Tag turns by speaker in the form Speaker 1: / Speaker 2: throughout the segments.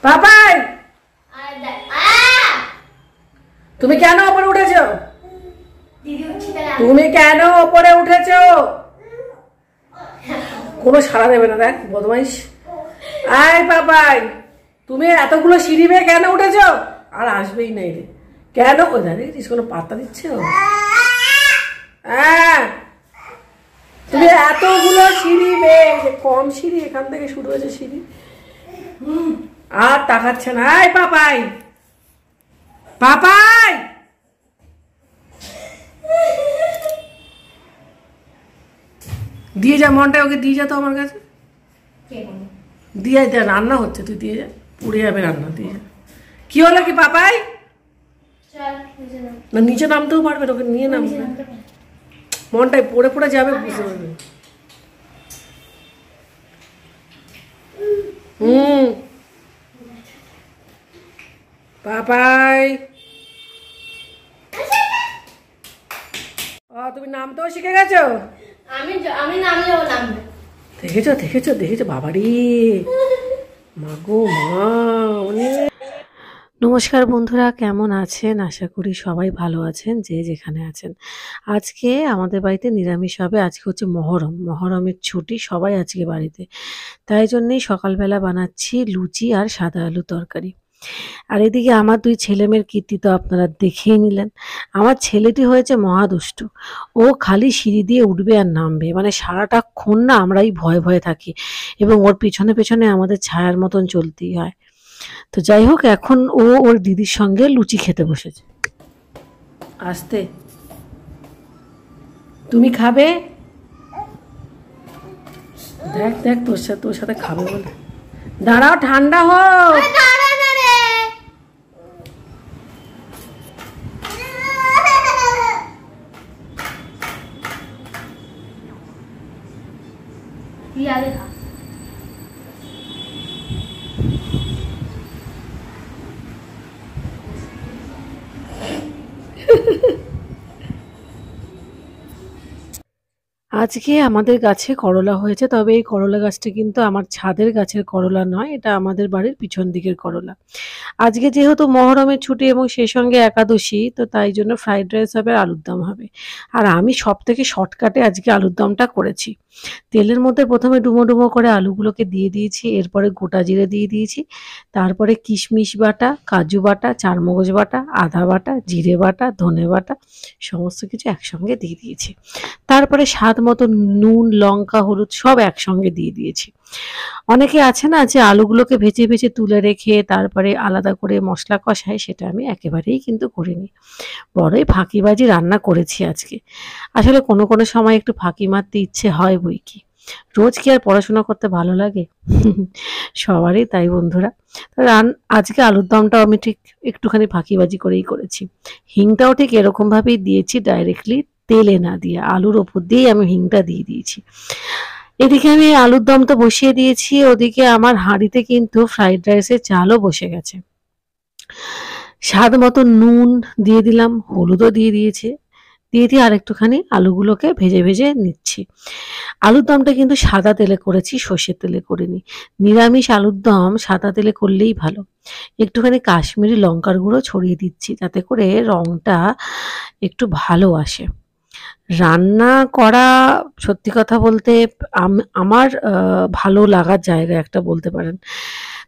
Speaker 1: পাপাই তুমি কেন উপরে উঠেছো? তুমি কেন উপরে উঠেছো? কোনো সাড়া দেবে না, দেখ বদমাইশ। আয় পাপাই, তুমি এতগুলো সিঁড়ি বেয়ে কেন উঠেছো? আর আসবেই নাই রে। কেন? ও জানিস কোনো পাত্তা দিচ্ছে? হ্যাঁ, তুমি এতগুলো সিঁড়ি বেয়ে, কম সিঁড়ি, এখান থেকে শুরু হয়েছে সিঁড়ি, আর তাকাচ্ছে না। আয় পাপাই, পাপাই দিয়ে যা, মনটা ওকে দিয়ে যা তো আমার কাছে। দিয়ে যা, রান্না হচ্ছে, তুই দিয়ে যা, পুড়ে যাবে রান্না, দিয়ে যা। কি হলো কি পাপাই? না নিচে নামতেও পারবে, ওকে নিয়ে নামবে। মনটাই পড়ে পড়ে যাবে, বুঝতে পারবে। পাপাই তুমি নামতেও শিখে গেছো?
Speaker 2: আমি নামলেও নামবে।
Speaker 1: দেখেছো দেখেছো দেখেছো, বাবারি মাগো মা। নমস্কার বন্ধুরা, কেমন আছেন? আশা করি সবাই ভালো আছেন, যে যেখানে আছেন। আজকে আমাদের বাড়িতে নিরামিষ হবে। আজকে হচ্ছে মহরমের ছুটি, সবাই আজকে বাড়িতে। তাই জন্যেই সকালবেলা বানাচ্ছি লুচি আর সাদা আলু তরকারি। আর এদিকে আমার দুই ছেলেমেয়ের কীর্তি তো আপনারা দেখেই নিলেন। আমার ছেলেটি হয়েছে মহাদুষ্টু। ও খালি সিঁড়ি দিয়ে উঠবে আর নামবে, মানে সারাটাক্ষণ না আমরাই ভয়ে ভয়ে থাকি, এবং ওর পিছনে পেছনে আমাদের ছায়ার মতন চলতেই হয়। তো যাই হোক, এখন ও ওর দিদির সঙ্গে লুচি খেতে বসেছে। আসতে, তুমি খাবে? দেখ দেখ, তোর সাথে খাবে বলে। দাঁড়াও, ঠান্ডা হোক। আজকে আমাদের গাছে করলা হয়েছে, তবে এই করলা গাছটা কিন্তু আমার ছাদের গাছের করলা নয়, এটা আমাদের বাড়ির পিছন দিকের করলা। আজকে যেহেতু মহরমের ছুটি এবং সেই সঙ্গে একাদশী, তো তাই জন্য ফ্রাইড রাইস হবে আর আলুর দম হবে। আর আমি সব থেকে শর্টকাটে আজকে আলুর দমটা করেছি। তেলের মধ্যে প্রথমে ডুমো ডুমো করে আলুগুলোকে দিয়ে দিয়েছি, এরপরে গোটা জিরে দিয়ে দিয়েছি, তারপরে কিশমিশ বাটা, কাজু বাটা, চারমগজ বাটা, আদা বাটা, জিরে বাটা, ধনে বাটা, সমস্ত কিছু একসঙ্গে দিয়ে দিয়েছি। তারপরে স্বাদ মতো নুন, লঙ্কা, হলুদ সব একসঙ্গে দিয়ে দিয়েছি। অনেকে আছে না যে আলুগুলোকে ভেজে ভেজে তুলে রেখে তারপরে আলাদা করে মশলা কষায়, সেটা আমি একেবারেই কিন্তু করিনি। বড়ই ফাঁকিবাজি রান্না করেছি আজকে। আসলে কোনো কোনো সময় একটু ফাঁকি মারতে ইচ্ছে হয় বই কি। রোজ কি আর পড়াশোনা করতে ভালো লাগে? সবারই তাই বন্ধুরা। আজকে আলুর দমটাও আমি ঠিক একটুখানি ফাঁকিবাজি করেই করেছি। হিংটাও ঠিক এরকমভাবেই দিয়েছি, ডাইরেক্টলি তেলে না দিয়ে আলুর ওপর দিয়েই আমি হিংটা দিয়ে দিয়েছি। এদিকে আমি আলুর দম তো বসিয়ে দিয়েছি, ওদিকে আমার হাঁড়িতে কিন্তু ফ্রাইড রাইসের চালও বসে গেছে। স্বাদ মতো নুন দিয়ে দিলাম, হলুদও দিয়ে দিয়ে আর একটুখানি আলুগুলোকে ভেজে ভেজে নিচ্ছি। আলুর দমটা কিন্তু সাদা তেলে করেছি, সর্ষের তেলে করিনি। নিরামিষ আলুর দম সাদা তেলে করলেই ভালো। একটুখানি কাশ্মীরি লঙ্কার গুঁড়ো ছড়িয়ে দিচ্ছি, যাতে করে রঙটা একটু ভালো আসে। রান্না করা সত্যি কথা বলতে আমার ভালো লাগার জায়গা একটা বলতে পারেন।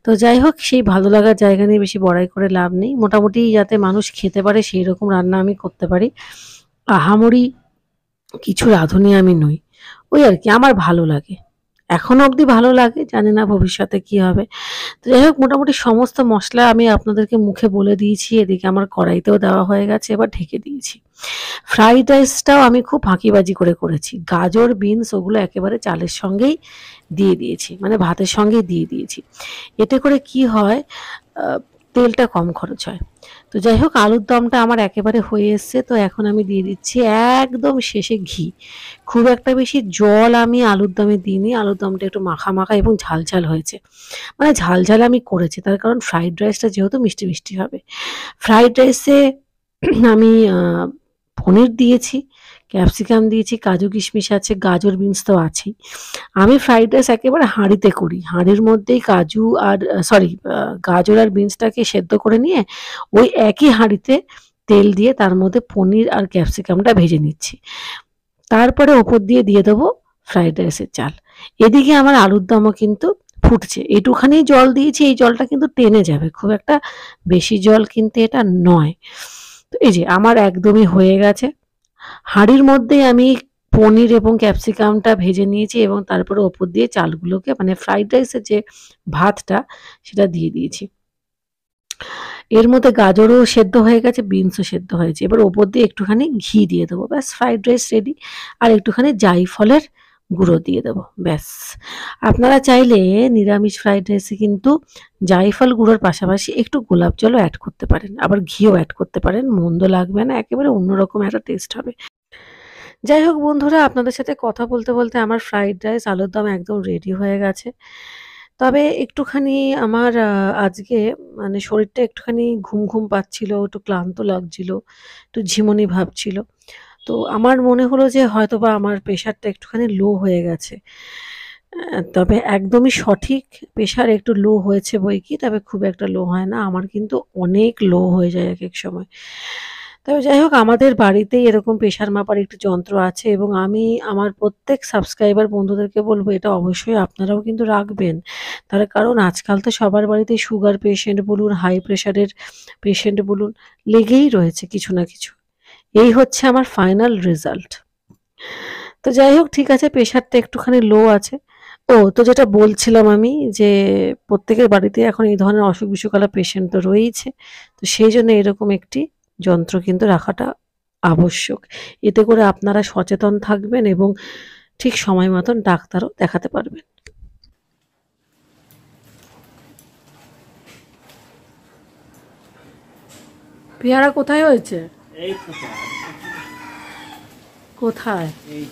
Speaker 1: তো যাই হোক, সেই ভালো লাগার জায়গা নিয়ে বেশি বড়াই করে লাভ নেই। মোটামুটি যাতে মানুষ খেতে পারে সেই রকম রান্না আমি করতে পারি। আহামরি কিছু রাঁধুনি আমি নই, ওই আর কি, আমার ভালো লাগে, এখনো অবধি ভালো লাগে, জানি না ভবিষ্যতে কি হবে। তো যাই হোক, মোটামুটি সমস্ত মশলা আমি আপনাদেরকে মুখে বলে দিয়েছি। এদিকে আমার কড়াইতেও দেওয়া হয়ে গেছে, এবার ঢেকে দিয়েছি। ফ্রাইড রাইসটাও আমি খুব ফাঁকিবাজি করে করেছি। গাজর, বিনস ওগুলো একেবারে চালের সঙ্গেই দিয়ে দিয়েছি, মানে ভাতের সঙ্গেই দিয়ে দিয়েছি। এতে করে কি হয়, তেলটা কম খরচ হয়। তো যাই হোক, আলুর দমটা আমার একেবারে হয়ে এসছে। তো এখন আমি দিয়ে দিচ্ছি একদম শেষে ঘি। খুব একটা বেশি জল আমি আলুর দমে দিইনি, আলুর দমটা একটু মাখা মাখা এবং ঝাল ঝাল হয়েছে। মানে ঝাল ঝাল আমি করেছি, তার কারণ ফ্রাইড রাইসটা যেহেতু মিষ্টি মিষ্টি হবে। ফ্রাইড রাইসে আমি পনির দিয়েছি, ক্যাপসিকাম দিয়েছি, কাজু কিশমিশ আছে, গাজর বিনস তো আছেই। আমি ফ্রাইড রাইস একেবারে হাঁড়িতে করি, হাঁড়ির মধ্যেই কাজু আর সরি গাজর আর বিনসটাকে সেদ্ধ করে নিয়ে ওই একই হাঁড়িতে তেল দিয়ে তার মধ্যে পনির আর ক্যাপসিকামটা ভেজে নিচ্ছি, তারপরে ওপর দিয়ে দিয়ে দেবো ফ্রাইড রাইসের চাল। এদিকে আমার আলুর দমও কিন্তু ফুটছে, একটুখানি জল দিয়েছি, এই জলটা কিন্তু টেনে যাবে, খুব একটা বেশি জল কিন্তু এটা নয়। তো এই যে আমার একদমই হয়ে গেছে। হাঁড়ির মধ্যেই আমি পনির এবং ক্যাপসিকামটা ভেজে নিয়েছি এবং তারপরে ওপর দিয়ে চালগুলোকে মানে ফ্রাইড রাইসের যে ভাতটা সেটা দিয়ে দিয়েছি। এর মধ্যে গাজরও সেদ্ধ হয়ে গেছে, বিনসও সেদ্ধ হয়েছে, এবার ওপর দিয়ে একটুখানি ঘি দিয়ে দেবো, ব্যাস ফ্রাইড রাইস রেডি। আর একটুখানি জাইফলের গুঁড়ো দিয়ে দেবো, ব্যাস। আপনারা চাইলে নিরামিষ ফ্রাইড রাইসে কিন্তু জাইফল গুঁড়োর পাশাপাশি একটু গোলাপ জলও অ্যাড করতে পারেন, আবার ঘিও অ্যাড করতে পারেন, মন্দ লাগবে না, একেবারে অন্যরকম একটা টেস্ট হবে। যাই হোক বন্ধুরা, আপনাদের সাথে কথা বলতে বলতে আমার ফ্রাইড রাইস আলুর দম একদম রেডি হয়ে গেছে। তবে একটুখানি আমার আজকে মানে শরীরটা একটুখানি ঘুম ঘুম পাচ্ছিল, একটু ক্লান্ত লাগছিল, একটু ঝিমুনি ভাব ছিল। তো আমার মনে হলো যে হয়তোবা আমার প্রেশারটা একটুখানি লো হয়ে গেছে। তবে একদমই সঠিক প্রেশার একটু লো হয়েছে বই কি, তবে খুব একটা লো হয় না, আমার কিন্তু অনেক লো হয়ে যায় এক এক সময়। তবে যাই হোক, আমাদের বাড়িতেই এরকম প্রেশার মাপার একটি যন্ত্র আছে এবং আমি আমার প্রত্যেক সাবস্ক্রাইবার বন্ধুদেরকে বলবো এটা অবশ্যই আপনারাও কিন্তু রাখবেন। তার কারণ আজকাল তো সবার বাড়িতেই সুগার পেশেন্ট বলুন, হাই প্রেশারের পেশেন্ট বলুন, লেগেই রয়েছে কিছু না কিছু। এই হচ্ছে আমার ফাইনাল রেজাল্ট। তো যাই হোক, ঠিক আছে, প্রেশারটা একটুখানি লো আছে। তো যেটা বলছিলাম আমি যে প্রত্যেকের বাড়িতে এখন এই ধরনের অসুখ বিসুখালা পেশেন্ট তো রয়েইছে। তো সেই জন্য এরকম একটি যন্ত্র কিন্তু রাখাটা আবশ্যক। এতে করে আপনারা সচেতন থাকবেন এবং ঠিক সময় মতন ডাক্তারও দেখাতে পারবেন। পেয়ারা কোথায় হয়েছে?
Speaker 3: এই তো
Speaker 1: কোথায়?
Speaker 3: এই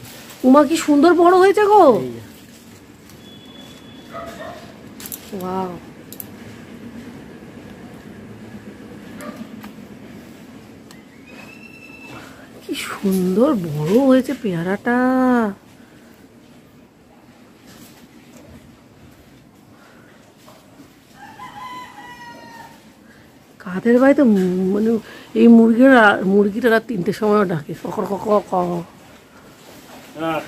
Speaker 1: উমা কি সুন্দর বড় হয়েছে গো!
Speaker 3: এই যে।
Speaker 1: ওয়াও! কি সুন্দর বড় হয়েছে পেয়ারাটা! কাদের বাড়িতে মানে এই মুরগিটা রাত ৩টের সময়ও ডাকে, কখর কখর ক।
Speaker 3: আহ,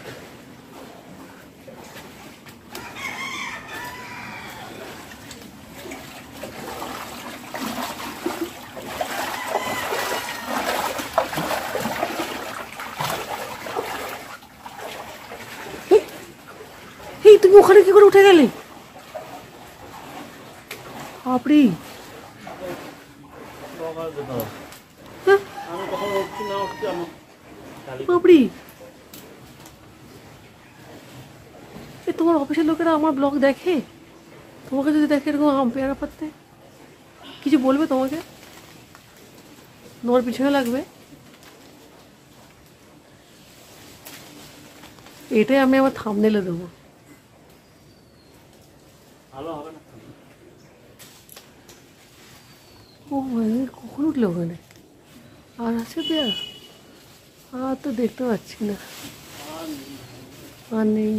Speaker 1: এই তুমি ওখানে কি করে উঠে গেলে? বাপরে!
Speaker 3: বকার কোথাও।
Speaker 1: হ্যাঁ,
Speaker 3: আমি কখন উঠছি না উঠছি আমার শালিক।
Speaker 1: বাপরে! এ তোমার অফিসের লোকেরা আমার ব্লগ দেখে? তোমাকে যদি দেখে এরকম পেয়ারা পাততে, কিছু বলবে তোমাকে? তোমার পিছনে লাগবে? এটাই আমি আমার থাম্বনেলে দেবো।
Speaker 3: ভালো হবে না।
Speaker 1: ও মানে কখন উঠলে ওখানে? আর আছে পেয়ারা? আর তো দেখতে পাচ্ছি না, আর নেই।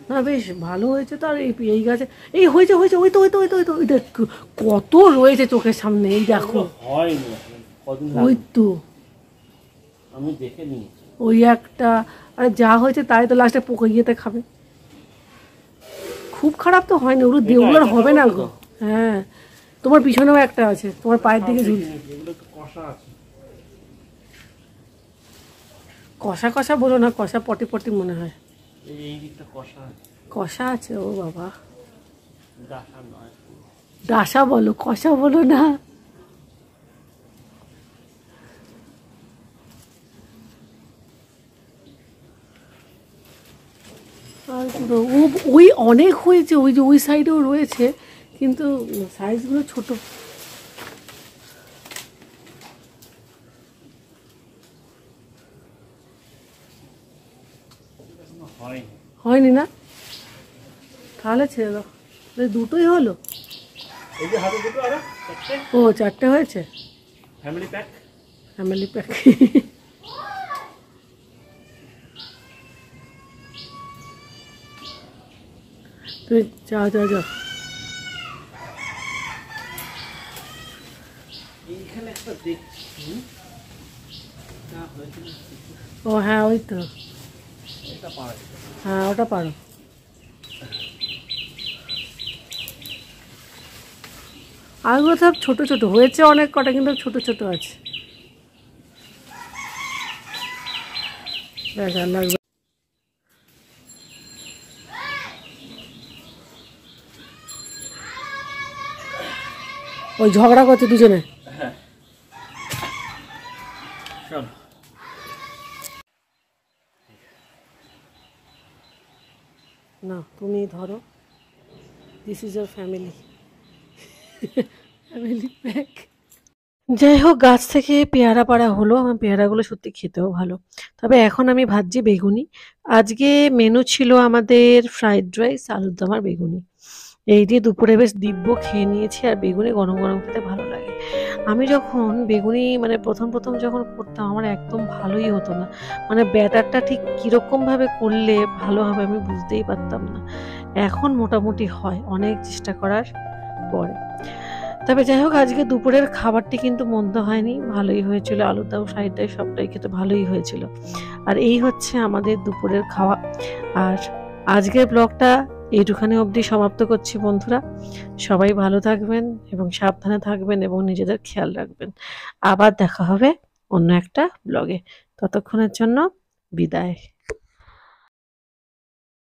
Speaker 1: না বেশ ভালো হয়েছে তো। আর এই গাছে এই হয়েছে হয়েছে, ওই তো ওই তো ওই তো ওই তো ওই দেখ কত রয়েছে চোখের সামনে, এই দেখো।
Speaker 3: হয়নি এখন, কদিন
Speaker 1: ওই
Speaker 3: লাগবে।
Speaker 1: তো
Speaker 3: আমি দেখে নিয়েছি।
Speaker 1: ওই একটা, আরে যা হয়েছে তাই তো লাস্টে পোকা ইয়েতে খাবে। খুব খারাপ তো হয়নি, ওগুলো দিয়ে ওগুলো আর হবে না গো। হ্যাঁ, তোমার পিছনেও একটা আছে, তোমার পায়ের দিকে ঝুলছে।
Speaker 3: এগুলো তো কষা আছে।
Speaker 1: কষা কষা বলো না, কষা পটি পটি মনে হয়।
Speaker 3: এই দিকটা কষা আছে।
Speaker 1: কষা আছে? ও বাবা,
Speaker 3: ডাসা নয়।
Speaker 1: ডাসা বলো, কষা বলো না। আর ওই অনেক হয়েছে, ওই যে ওই সাইডেও রয়েছে, কিন্তু সাইজগুলো ছোট।
Speaker 3: হয়নি।
Speaker 1: হয়নি না? তাহলে ছেড়ে দাও, দুটোই হলো।
Speaker 3: এই যে হাতে দুটো আরে চারটে
Speaker 1: ও 4টে হয়েছে।
Speaker 3: Family pack.
Speaker 1: Family pack. তুই যাও যাও যাও।
Speaker 3: এইখানে একটা দেখছি না হয়েছিল,
Speaker 1: ও হ্যাঁ ওই তো,
Speaker 3: এটা পারা যেতে পারে।
Speaker 1: হ্যাঁ ওটা পারো। আরগুলো সব ছোট ছোট হয়েছে, অনেক কটা কিন্তু ছোট ছোট আছে। দেখ আর লাগবে। ওই ঝগড়া করছে দুজনে।
Speaker 3: হ্যাঁ চল
Speaker 1: না তুমি ধরো, this is your family, family pack. যাই হোক, গাছ থেকে পেয়ারা পাড়া হলো। আমার পেয়ারাগুলো সত্যি খেতেও ভালো। তবে এখন আমি ভাজছি বেগুনি। আজকে মেনু ছিল আমাদের ফ্রাইড রাইস, আলুর দম আর বেগুনি। এই দিয়ে দুপুরে বেশ দিব্য খেয়ে নিয়েছি। আর বেগুনি গরম গরম খেতে ভালো লাগে। আমি যখন বেগুনি মানে প্রথম যখন করতাম, আমার একদম ভালোই হতো না। মানে ব্যাটারটা ঠিক কীরকমভাবে করলে ভালো হবে আমি বুঝতেই পারতাম না। এখন মোটামুটি হয় অনেক চেষ্টা করার পরে। তবে যাই হোক, আজকে দুপুরের খাবারটি কিন্তু মন্দ হয়নি, ভালোই হয়েছিল। আলুর দম, ফ্রাইড রাইস সবটাই খেতে ভালোই হয়েছিল। আর এই হচ্ছে আমাদের দুপুরের খাওয়া। আর আজকের ব্লগটা এইটুখানি অবধি সমাপ্ত করছি বন্ধুরা। সবাই ভালো থাকবেন এবং সাবধানে থাকবেন এবং নিজেদের খেয়াল রাখবেন। আবার দেখা হবে অন্য একটা ব্লগে। ততক্ষণের জন্য বিদায়।